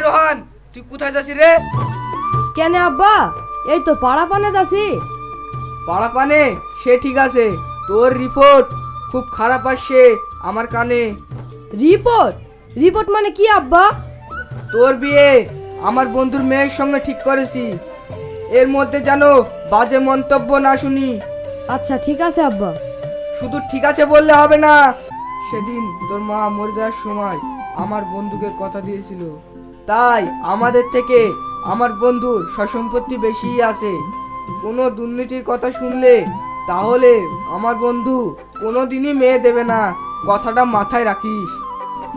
রোহান, তুই কোথায় যাচ্ছিস রে? কেন আব্বা? এই তো পাড়া পানে যাচ্ছি। পাড়া পানে? সে ঠিক আছে, তোর রিপোর্ট খুব খারাপ আসছে আমার কানে। রিপোর্ট? রিপোর্ট মানে কি আব্বা? তোর বিয়ে আমার বন্ধুর মেয়ের সঙ্গে ঠিক করেছি, এর মধ্যে যেন বাজে মন্তব্য না শুনি। আচ্ছা ঠিক আছে আব্বা। শুধু ঠিক আছে বললে হবে না, সেদিন তোর মা মরে যাওয়ার সময় আমার বন্ধুকে কথা দিয়েছিল, তাই আমাদের থেকে আমার বন্ধুর সসম্পত্তি বেশি আছে। কোনো দুর্নীতির কথা শুনলে তাহলে আমার বন্ধু কোনোদিনই মেয়ে দেবে না, কথাটা মাথায় রাখিস।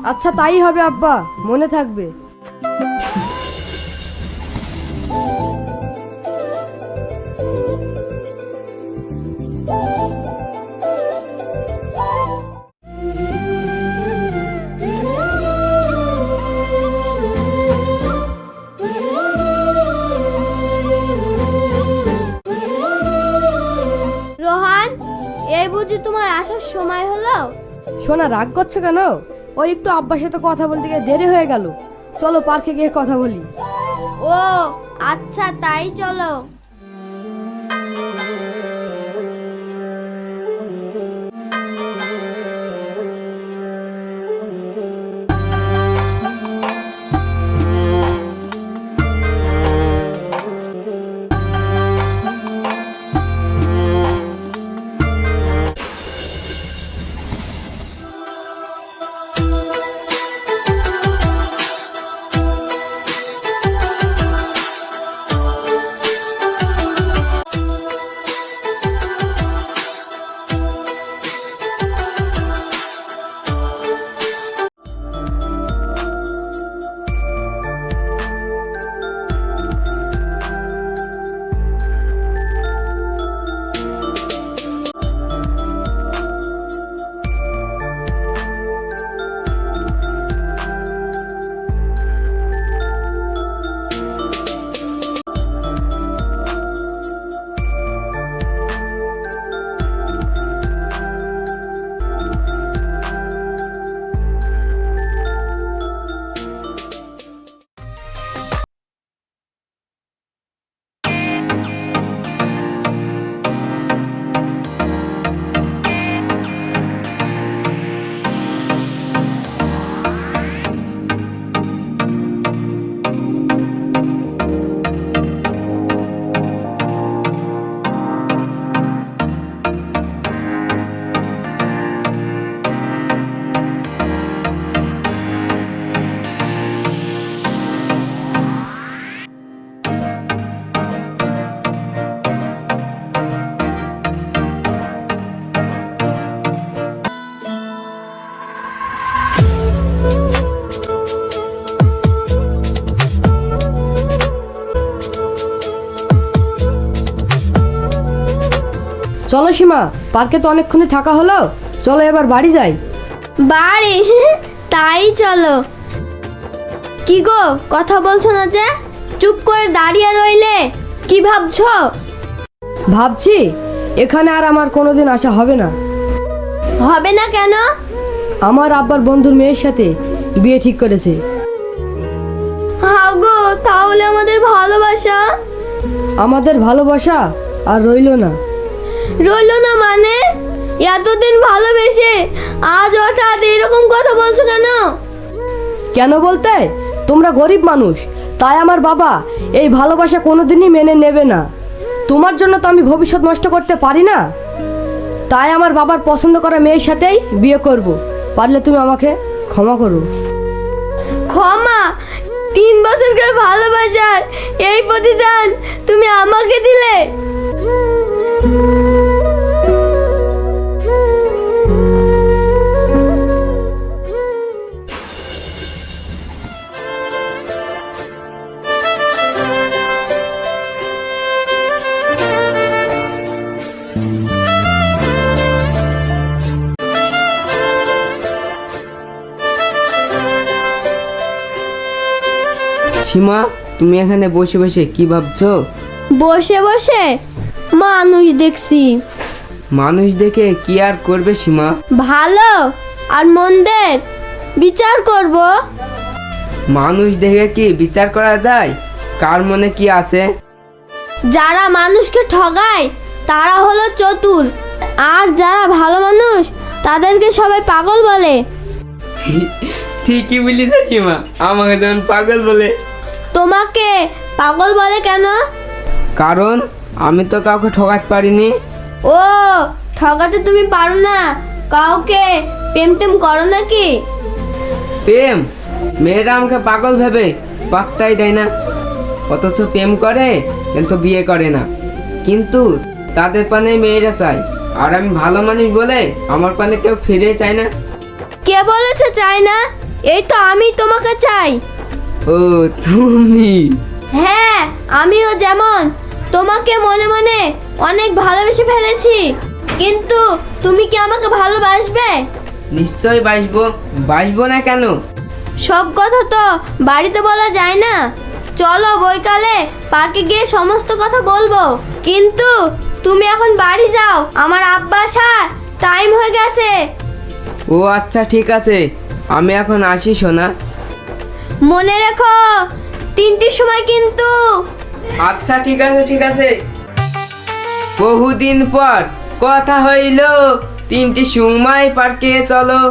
আচ্ছা তাই হবে আব্বা, মনে থাকবে। রোহান, এই বুঝি তোমার আসার সময় হলো? সোনা রাগ করছো কেন? ওই একটু আব্বার সাথে কথা বলতে গিয়ে দেরি হয়ে গেল। চলো পার্কে গিয়ে কথা বলি। ও আচ্ছা, তাই চলো। চলো সীমা, পার্কে তো অনেকক্ষণই থাকা হলো, চলো এবার বাড়ি যাই। বাড়ি? তাই চলো। কি গো, কথা বলছো না যে? চুপ করে দাঁড়িয়ে রইলে, কি ভাবছো? ভাবছি এখানে আর আমার কোনোদিন আসা হবে না। হবে না কেন? আমার আব্বার বন্ধুর মেয়ের সাথে বিয়ে ঠিক করেছে। হাও গো, তাহলে আমাদের ভালোবাসা? আমাদের ভালোবাসা আর রইলো না। রইলো না মানে? এতদিন ভালোবেসে আজ হঠাৎ এরকম কথা বলছো কেন? কেন বলতে, তোমরা গরিব মানুষ, তাই আমার বাবা এই ভালোবাসা কোনোদিনই মেনে নেবে না। তোমার জন্য তো আমি ভবিষ্যৎ নষ্ট করতে পারি না, তাই আমার বাবার পছন্দ করা মেয়ের সাথেই বিয়ে করব। পারলে তুমি আমাকে ক্ষমা করো। ক্ষমা? 3 বছরকার ভালোবাসার এই প্রতিদান তুমি আমাকে দিলে? সীমা, তুমি এখানে বসে বসে কি ভাবছো? বসে বসে মানুষ দেখছি। মানুষ দেখে কি আর করবে সীমা? ভালো আর মন্দের বিচার করব। মানুষ দেখে কি বিচার করা যায় কার মনে কি আছে? যারা মানুষকে ঠগায় তারা হলো চতুর, আর যারা ভালো মানুষ তাদেরকে সবাই পাগল বলে। ঠিকই বলিস সীমা, আমাকে যেমন পাগল বলে। তোমাকে পাগল বলে কেন? কারণ আমি তো কাউকে ঠকাতে পারিনি। ও, ঠগাতে তুমি পারো না? কাউকে প্রেম টেম করো নাকি? প্রেম? মেয়েরা আমাকে পাগল ভেবে পাত্তাই দেয় না, অথচ প্রেম করে কিন্তু বিয়ে করে না। কিন্তু তাদের পানে মেয়েরা চায়, আর আমি ভালো মানুষ বলে আমার পানে কেউ ফিরে চায় না। কে বলেছে চাই না? এই তো আমি তোমাকে চাই। ও তুমি? হ্যাঁ, আমিও যেমন তোমাকে মনে মনে অনেক ভালোবেসে ফেলেছি, কিন্তু তুমি কি আমাকে ভালোবাসবে? নিশ্চয় বাসবো, বাসবো না কেন? সব কথা তো বাড়িতে বলা যায় না। চলো বৈকালে পার্কে গিয়ে সমস্ত কথা বলবো, কিন্তু তুমি এখন বাড়ি যাও, আমার আব্বা আসার টাইম হয়ে গেছে। ও আচ্ছা ঠিক আছে, আমি এখন আসি সোনা। মনে রেখো 3টের সময় কিন্তু। আচ্ছা ঠিক আছে ঠিক আছে। বহুদিন পর কথা হইল, 3টের সময় পার্কে চলো।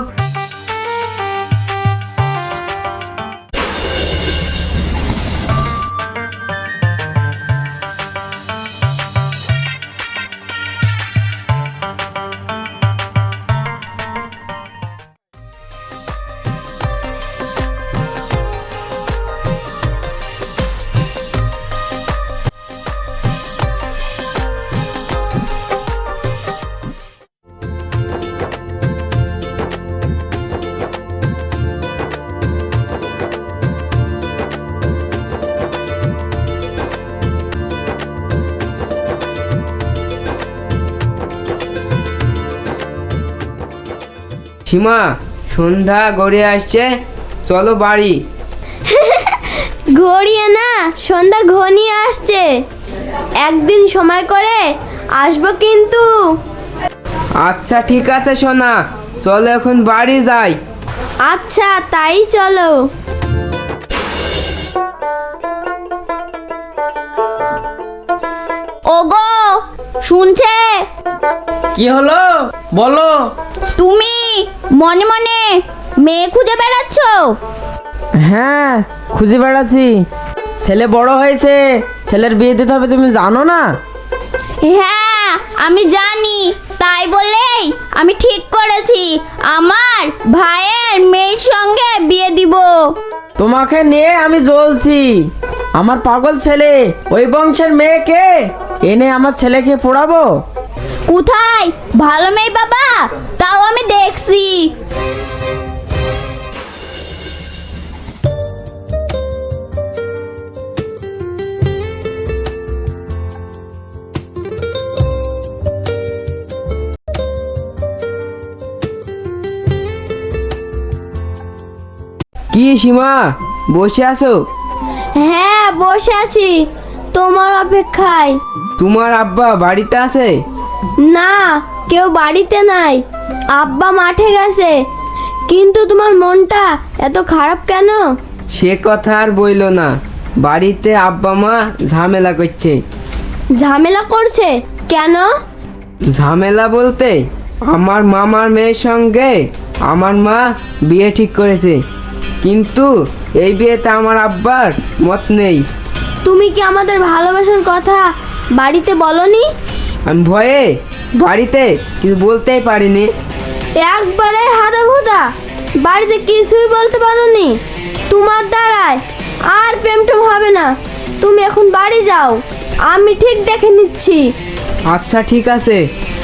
সীমা, সন্ধ্যা গড়িয়ে আসছে, চলো বাড়ি। ঘড়িয়ে না, সন্ধ্যা ঘনিয়ে আসছে। একদিন সময় করে আসবো কিন্তু। আচ্ছা ঠিক আছে সোনা, চলো এখন বাড়ি যাই। আচ্ছা তাই চলো। ওগো, শুনছে? কি হলো বলো? তুমি মনে মনে মেয়ে খুঁজে বেড়াচ্ছ? হ্যাঁ, খুঁজে বেড়াচ্ছি। ছেলে বড় হয়েছে, ছেলের বিয়ে দিতে হবে, তুমি জানো না? হ্যাঁ আমি জানি, তাই বলেই আমি ঠিক করেছি আমার ভাইয়ের মেয়ের সঙ্গে বিয়ে দিব। তোমাকে নিয়ে আমি জ্বলছি। আমার পাগল ছেলে, ওই বংশের মেয়েকে এনে আমার ছেলেকে পড়াবো? কোথায় ভালো মেয়ে বাবা, তাও আমি দেখছি। কি সীমা, বসে আছো? হ্যাঁ বসে আছি তোমার অপেক্ষায়। তোমার আব্বা বাড়িতে আছে? না, কেউ বাড়িতে নাই, আব্বা মাঠে গেছে। কিন্তু তোমার মনটা এত খারাপ কেন? সে কথা আর বইলো না, বাড়িতে আব্বা মা ঝামেলা করছে। ঝামেলা করছে কেন? ঝামেলা বলতে আমার মামার মেয়ের সঙ্গে আমার মা বিয়ে ঠিক করেছে, কিন্তু এই বিয়েতে আমার আব্বার মত নেই। তুমি কি আমাদের ভালোবাসার কথা বাড়িতে বলনি? আমি ভয়ে বাড়িতে কিছু বলতেই পারিনি। একবারে হাদা ভুদা, বাড়িতে কিছুই বলতে পারোনি? তোমার দ্বারায় আর প্রেমটেম হবে না, তুমি এখন বাড়ি যাও, আমি ঠিক দেখে নিচ্ছি। আচ্ছা ঠিক আছে,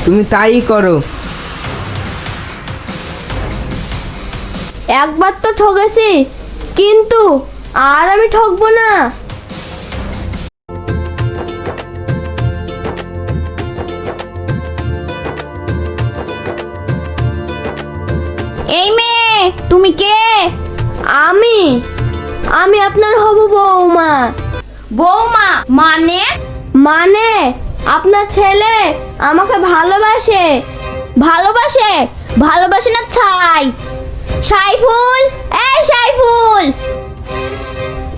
তুমি তাই করো। একবার তো ঠকেছি, কিন্তু আর আমি ঠকবো না। এই মেয়ে, তুমি কে? আমি আমি আপনার হবু বৌমা। বৌমা মানে? মানে আপনার ছেলে আমাকে ভালোবাসে। ভালোবাসে? ভালোবাসে না ছাই? সাইফুল, এই সাইফুল!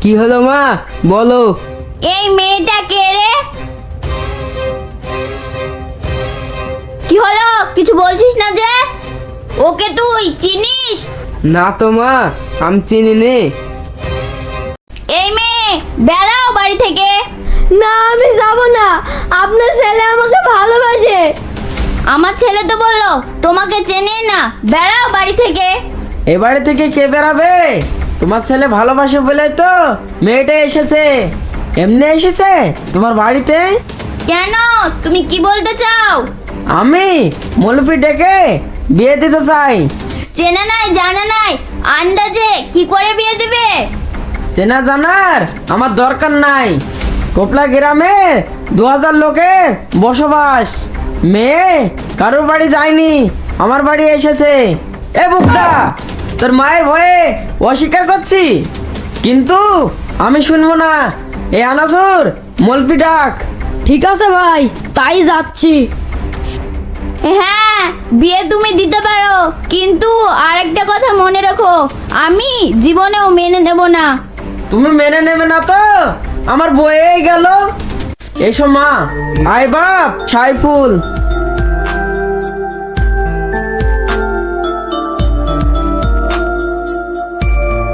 কি হলো মা, বলো। এই মেয়েটা কে রে? কি হলো, কিছু বলছিস না যে? ওকে তুই চিনিস? না তো মা, আমি চিনি নে। এই মেয়ে, বেরাও বাড়ি থেকে। না, আমি যাব না। আপনার ছেলে আমাকে ভালোবাসে। আমার ছেলে তো বললো তোমাকে চেনে না, বেরাও বাড়ি থেকে। এ বাড়ি থেকে কে বেরাবে? তোমার ছেলে ভালোবাসে বলে তো মেয়েটা এসেছে। এমনি এসেছে তোমার বাড়িতে? কেন, তুমি কি বলতে চাও? আমি মলপি ডেকে বিয়ে দিতে চাই। চেনা নাই জানা নাই, আন্দাজে কি করে বিয়ে দিবে? চেনা জানার আমার দরকার নাই। কোপলা গ্রামের 2000 লোকের বসবাস। মেয়ে কারোর বাড়ি যায়নি, আমার বাড়ি এসেছে। এ বুকদা, তোর মায়ের ভয়ে অস্বীকার করছি, কিন্তু আমি শুনবো না। এ আনাসুর, মলপি ডাক। ঠিক আছে ভাই, তাই যাচ্ছি। হ্যাঁ, বিয়ে তুমি দিতে পারো, কিন্তু আরেকটা কথা মনে রাখো, আমি জীবনেও মেনে নেব না। তুমি মেনে নেবে না তো আমার বয়েই গেল। এসো মা, আয় বাপ ছাইফুল।